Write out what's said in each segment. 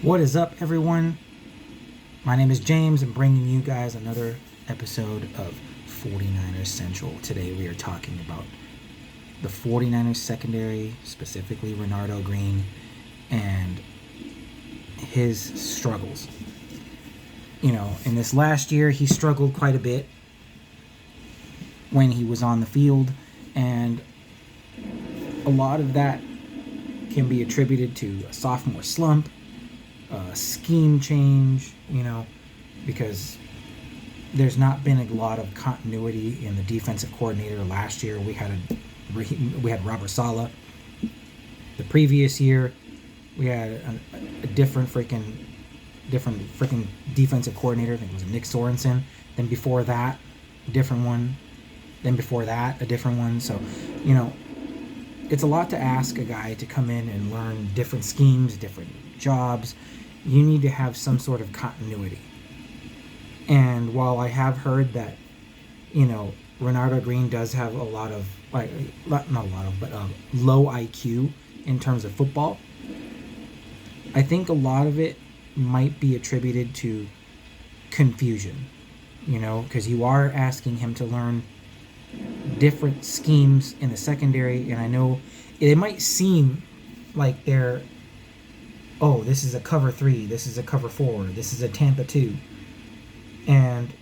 What is up, everyone? My name is James. I'm bringing you guys another episode of 49ers Central. Today we are talking about the 49ers secondary, specifically Renardo Green, and his struggles. In this last year, he struggled quite a bit when he was on the field, and a lot of that can be attributed to a sophomore slump, scheme change, because there's not been a lot of continuity in the defensive coordinator. Last year we had Robert Saleh. The previous year we had a different freaking defensive coordinator. I think it was Nick Sorensen. Then before that, a different one. Then before that, a different one. So, it's a lot to ask a guy to come in and learn different schemes, different jobs. You need to have some sort of continuity. And while I have heard that, Renardo Green does have a lot of, not a lot of, but low IQ in terms of football, I think a lot of it might be attributed to confusion, because you are asking him to learn different schemes in the secondary. And I know it might seem like they're, this is a cover 3, this is a cover 4, this is a Tampa 2. And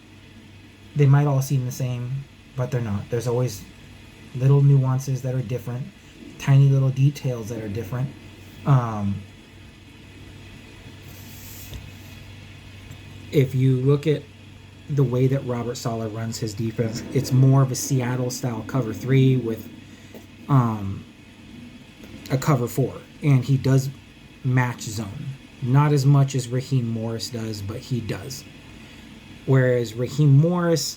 they might all seem the same, but they're not. There's always little nuances that are different, tiny little details that are different. If you look at the way that Robert Saleh runs his defense, it's more of a Seattle-style cover 3 with a cover 4. And he does match zone. Not as much as Raheem Morris does, but he does. Whereas Raheem Morris,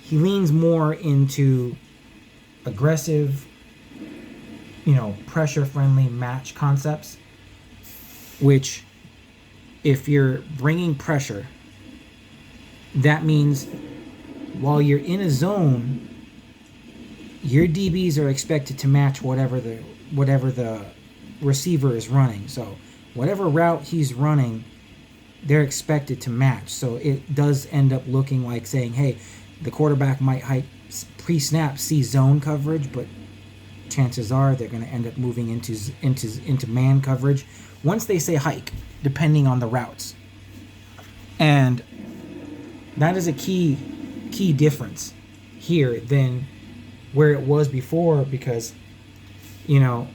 he leans more into aggressive, pressure-friendly match concepts, which, if you're bringing pressure, that means while you're in a zone, your DBs are expected to match whatever the receiver is running. So whatever route he's running, they're expected to match. So it does end up looking like saying, hey, the quarterback might hike pre-snap see zone coverage, but chances are they're going to end up moving into man coverage once they say hike, depending on the routes. And that is a key difference here than where it was before, because, and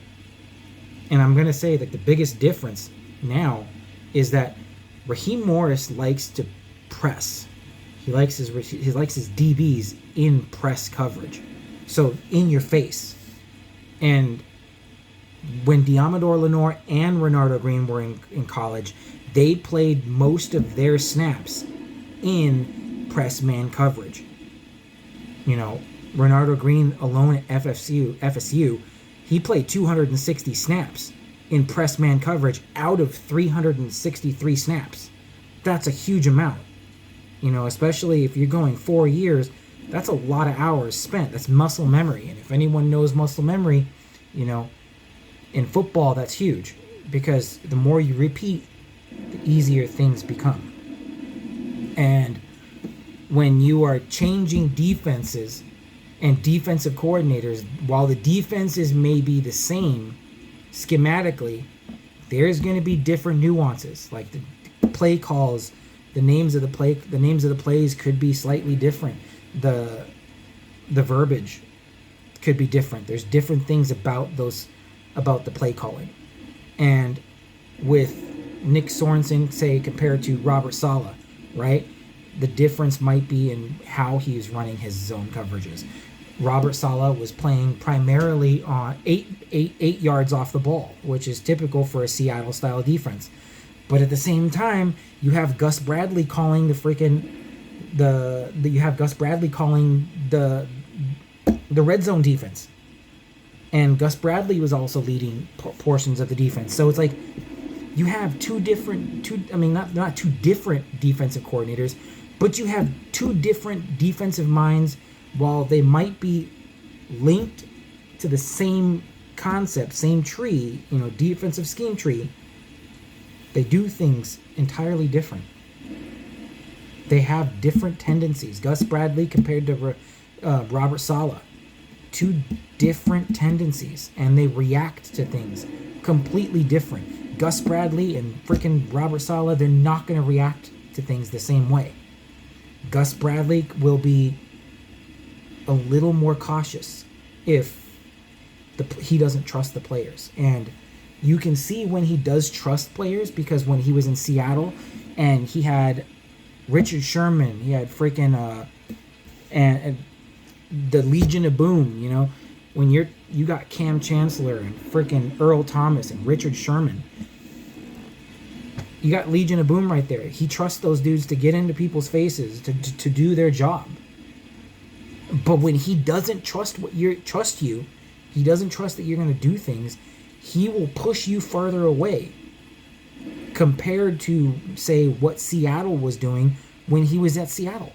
I'm going to say that the biggest difference now is that Raheem Morris likes to press. He likes his DBs in press coverage. So in your face. And when Diamador Lenore and Renardo Green were in college, they played most of their snaps in press man coverage. Renardo Green alone at FSU, he played 260 snaps in press man coverage out of 363 snaps. That's a huge amount. Especially if you're going 4 years, that's a lot of hours spent. That's muscle memory. And if anyone knows muscle memory, in football, that's huge, because the more you repeat, the easier things become. And when you are changing defenses and defensive coordinators, while the defenses may be the same schematically, there's going to be different nuances, like the play calls, the names of the plays could be slightly different. The verbiage could be different. There's different things about the play calling. And with Nick Sorensen, say, compared to Robert Saleh, right? The difference might be in how he's running his zone coverages. Robert Saleh was playing primarily on eight yards off the ball, which is typical for a Seattle-style defense. But at the same time, you have Gus Bradley calling the red zone defense, and Gus Bradley was also leading portions of the defense. So it's like you have not two different defensive coordinators, but you have two different defensive minds. While they might be linked to the same concept, same tree, defensive scheme tree, They do things entirely different. They have different tendencies. Gus Bradley compared to Robert Saleh. Two different tendencies, and they react to things completely different. Gus Bradley and freaking Robert Saleh, they're not going to react to things the same way. Gus Bradley will be a little more cautious if he doesn't trust the players. And you can see when he does trust players, because when he was in Seattle and he had Richard Sherman, he had freaking and the Legion of Boom, you know, when you got Cam Chancellor and freaking Earl Thomas and Richard Sherman, you got Legion of Boom right there. He trusts those dudes to get into people's faces to do their job. But when he doesn't trust you, he doesn't trust that you're going to do things, he will push you further away compared to, say, what Seattle was doing when he was at Seattle.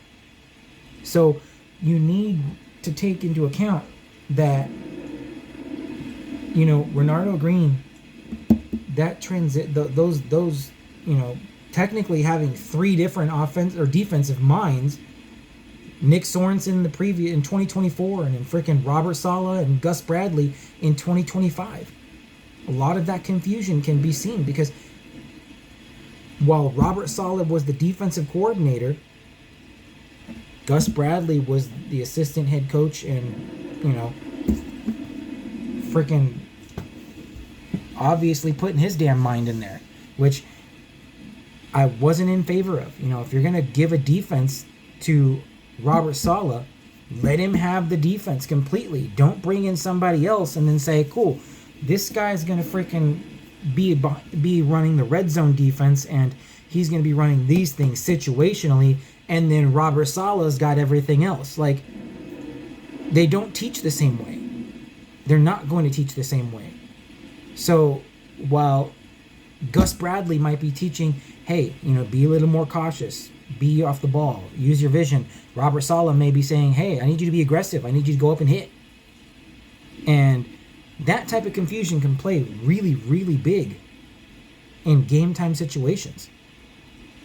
So you need to take into account that, you know, Renardo Green, that those you know, technically having three different offense or defensive minds, Nick Sorensen in 2024, and then freaking Robert Saleh and Gus Bradley in 2025. A lot of that confusion can be seen because while Robert Saleh was the defensive coordinator, Gus Bradley was the assistant head coach and, you know, freaking obviously putting his damn mind in there, which I wasn't in favor of. You know, if you're going to give a defense to Robert Saleh, let him have the defense completely. Don't bring in somebody else and then say, cool, this guy's going to freaking be running the red zone defense and he's going to be running these things situationally, and then Robert Saleh's got everything else. Like, they don't teach the same way. They're not going to teach the same way. So while Gus Bradley might be teaching, hey, you know, be a little more cautious, be off the ball, use your vision, Robert Saleh may be saying, hey, I need you to be aggressive, I need you to go up and hit. And that type of confusion can play really, really big in game time situations,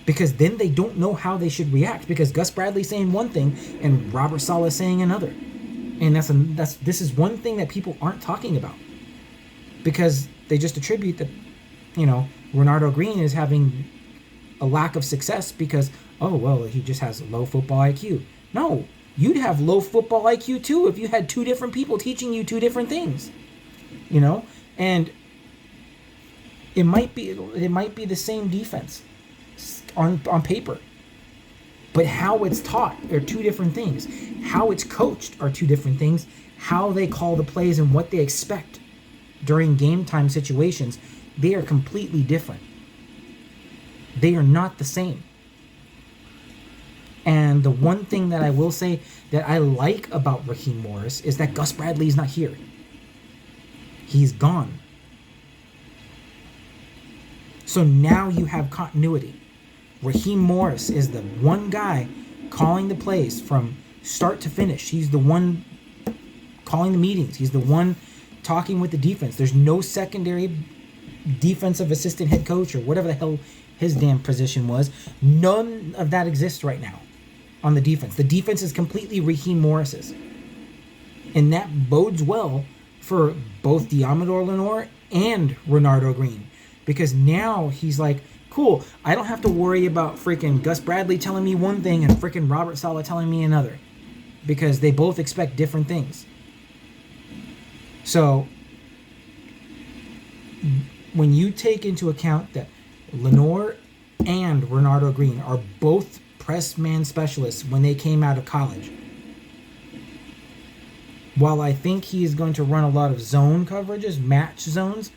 because then they don't know how they should react, because Gus Bradley's saying one thing and Robert Saleh saying another. And this is one thing that people aren't talking about, because they just attribute that, you know, Renardo Green is having a lack of success because, oh, well, he just has low football IQ. No, you'd have low football IQ too if you had two different people teaching you two different things, you know? And it might be the same defense on paper, but how it's taught are two different things. How it's coached are two different things. How they call the plays and what they expect during game time situations, they are completely different. They are not the same. And the one thing that I will say that I like about Raheem Morris is that Gus Bradley is not here. He's gone. So now you have continuity. Raheem Morris is the one guy calling the plays from start to finish. He's the one calling the meetings. He's the one talking with the defense. There's no secondary defensive assistant head coach or whatever the hell his damn position was. None of that exists right now on the defense. The defense is completely Raheem Morris's. And that bodes well for both Diamador Lenore and Renardo Green, because now he's like, cool, I don't have to worry about freaking Gus Bradley telling me one thing and freaking Robert Saleh telling me another, because they both expect different things. So when you take into account that Lenore and Renardo Green are both press man specialists when they came out of college, while I think he's going to run a lot of zone coverages, match zones,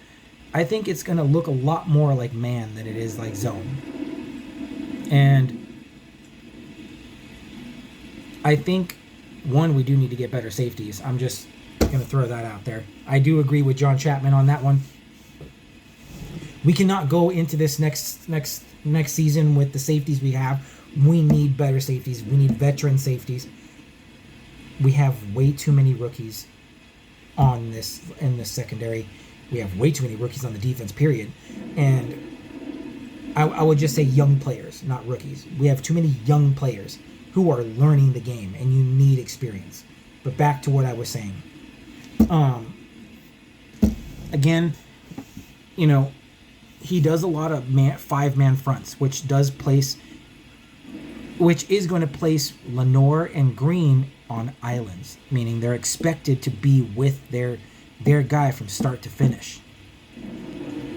I think it's going to look a lot more like man than it is like zone. And I think, one, we do need to get better safeties. I'm just going to throw that out there. I do agree with John Chapman on that one. We cannot go into this next season with the safeties we have. We need better safeties. We need veteran safeties. We have way too many rookies in this secondary. We have way too many rookies on the defense, period. And I would just say young players, not rookies. We have too many young players who are learning the game, and you need experience. But back to what I was saying. Again, you know, he does a lot of 5-man fronts, which is going to place Lenore and Green on islands, meaning they're expected to be with their guy from start to finish.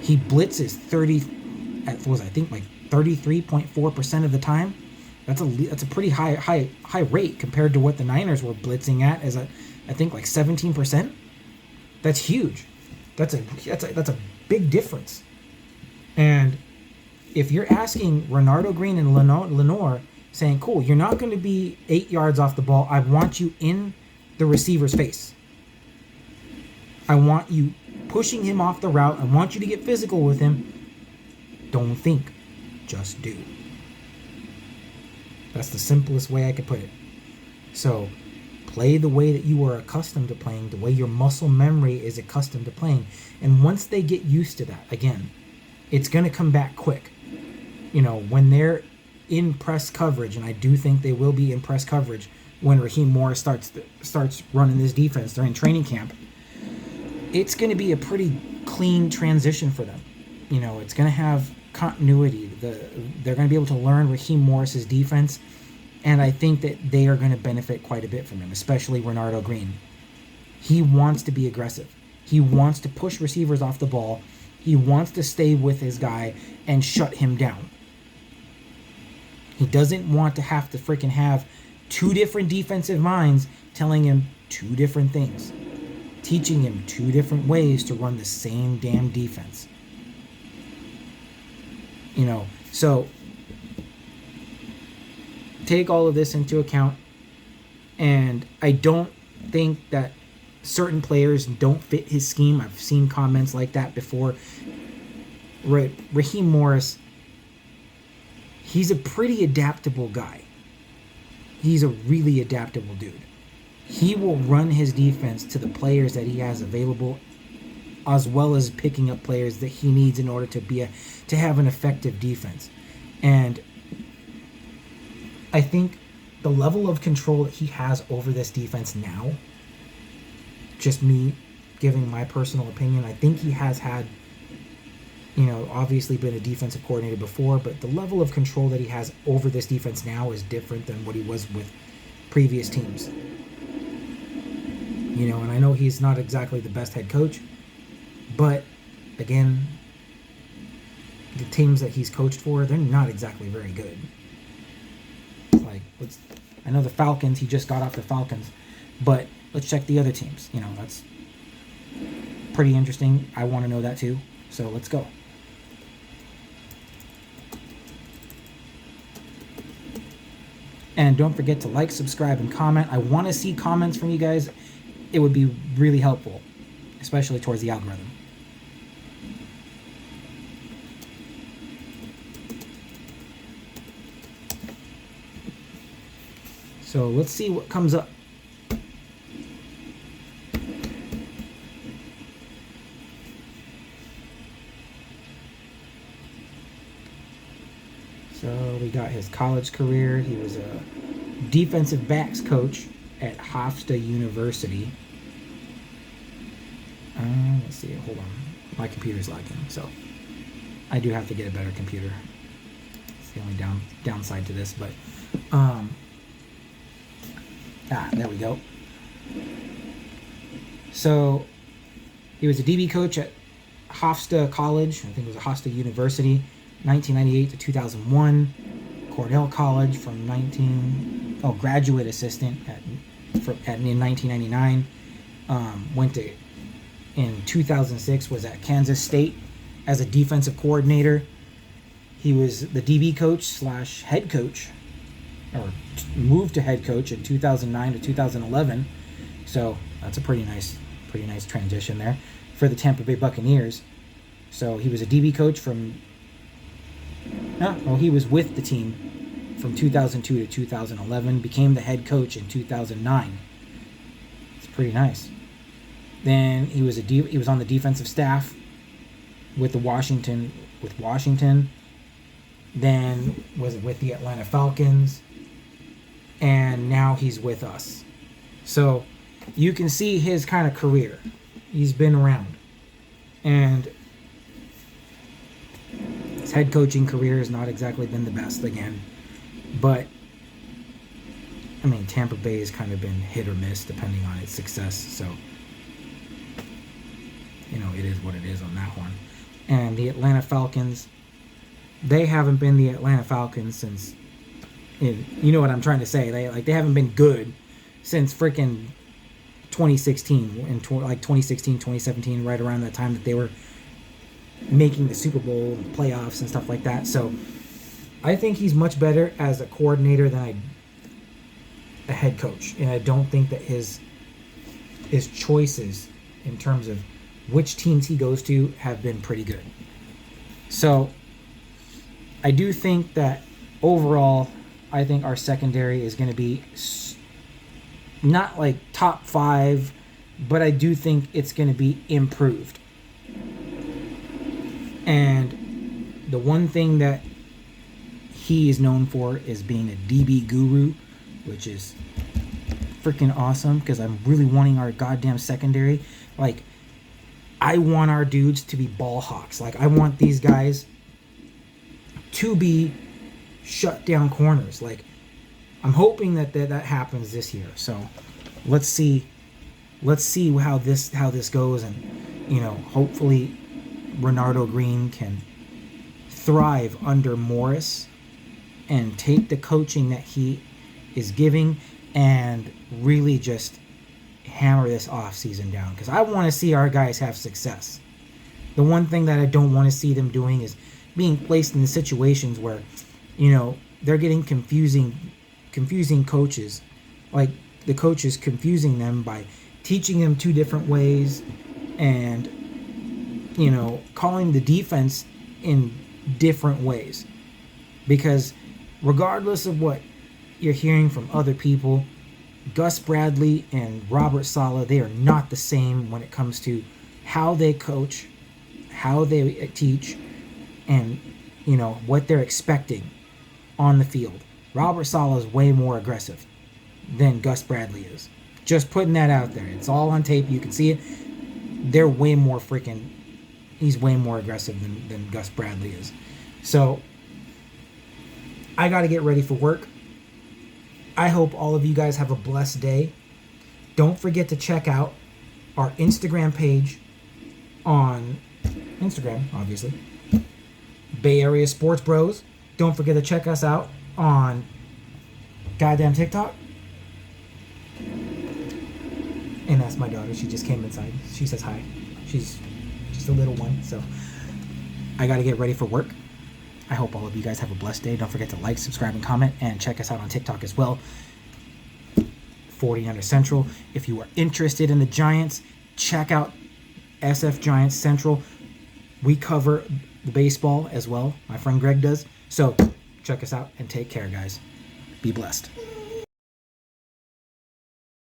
He blitzes 33.4% of the time. That's a pretty high rate compared to what the Niners were blitzing at, as I think like 17%. That's huge. That's a big difference. And if you're asking Renardo, Green, and Lenore, saying, cool, you're not going to be 8 yards off the ball. I want you in the receiver's face. I want you pushing him off the route. I want you to get physical with him. Don't think, just do. That's the simplest way I could put it. So, play the way that you are accustomed to playing, the way your muscle memory is accustomed to playing. And once they get used to that, again, it's going to come back quick. You know, when they're in press coverage, and I do think they will be in press coverage when Raheem Morris starts running this defense during training camp, it's going to be a pretty clean transition for them. You know, it's going to have continuity. They're going to be able to learn Raheem Morris's defense, and I think that they are going to benefit quite a bit from him, especially Renardo Green. He wants to be aggressive. He wants to push receivers off the ball. He wants to stay with his guy and shut him down. He doesn't want to have to freaking have two different defensive minds telling him two different things, teaching him two different ways to run the same damn defense. You know, so take all of this into account, and I don't think that certain players don't fit his scheme. I've seen comments like that before. Raheem Morris, he's a pretty adaptable guy. He's a really adaptable dude. He will run his defense to the players that he has available, as well as picking up players that he needs in order to have an effective defense. And I think the level of control that he has over this defense now, just me giving my personal opinion, I think he has had, you know, obviously been a defensive coordinator before, but the level of control that he has over this defense now is different than what he was with previous teams. You know, and I know he's not exactly the best head coach, but again, the teams that he's coached for, they're not exactly very good. Like, I know the Falcons, he just got off the Falcons, but let's check the other teams. You know, that's pretty interesting. I want to know that too. So let's go. And don't forget to like, subscribe, and comment. I want to see comments from you guys. It would be really helpful, especially towards the algorithm. So let's see what comes up. So we got his college career. He was a defensive backs coach at Hofstra University. Let's see. Hold on. My computer's lagging, so I do have to get a better computer. It's the only downside to this, but there we go. So he was a DB coach at Hofstra College. I think it was Hofstra University, 1998 to 2001. Cornell College graduate assistant in 1999. In 2006 was at Kansas State as a defensive coordinator. He was the DB coach / head coach, or moved to head coach in 2009 to 2011. So that's a pretty nice transition there for the Tampa Bay Buccaneers. So he was a DB coach he was with the team from 2002 to 2011, became the head coach in 2009. It's pretty nice. Then he was on the defensive staff with Washington then was with the Atlanta Falcons, and now he's with us. So you can see his kind of career. He's been around. And his head coaching career has not exactly been the best again. But, I mean, Tampa Bay has kind of been hit or miss depending on its success. So, you know, it is what it is on that one. And the Atlanta Falcons, they haven't been the Atlanta Falcons since, you know what I'm trying to say. They haven't been good since freaking 2016, and 2016, 2017, right around that time that they were making the Super Bowl and playoffs and stuff like that. So I think he's much better as a coordinator than a head coach, and I don't think that his choices in terms of which teams he goes to have been pretty good. So I do think that overall, I think our secondary is going to be not like top 5, but I do think it's going to be improved. And the one thing that he is known for is being a DB guru, which is freaking awesome because I'm really wanting our goddamn secondary. Like, I want our dudes to be ball hawks. Like, I want these guys to be shut down corners. Like, I'm hoping that happens this year. So let's see how this goes, and you know, hopefully Renardo Green can thrive under Morris and take the coaching that he is giving and really just hammer this off season down, because I want to see our guys have success. The one thing that I don't want to see them doing is being placed in the situations where, you know, they're getting confusing coaches, like the coaches confusing them by teaching them 2 different ways and, you know, calling the defense in different ways. Because regardless of what you're hearing from other people, Gus Bradley and Robert Saleh, they are not the same when it comes to how they coach, how they teach, and, you know, what they're expecting on the field. Robert Saleh is way more aggressive than Gus Bradley is. Just putting that out there. It's all on tape. You can see it. They're way more freaking... He's way more aggressive than Gus Bradley is. So, I got to get ready for work. I hope all of you guys have a blessed day. Don't forget to check out our Instagram page on Instagram, obviously. Bay Area Sports Bros. Don't forget to check us out on goddamn TikTok. And that's my daughter. She just came inside. She says hi. She's just a little one. So I got to get ready for work. I hope all of you guys have a blessed day. Don't forget to like, subscribe, and comment. And check us out on TikTok as well. 40 Under Central. If you are interested in the Giants, check out SF Giants Central. We cover the baseball as well. My friend Greg does. So check us out and take care, guys. Be blessed.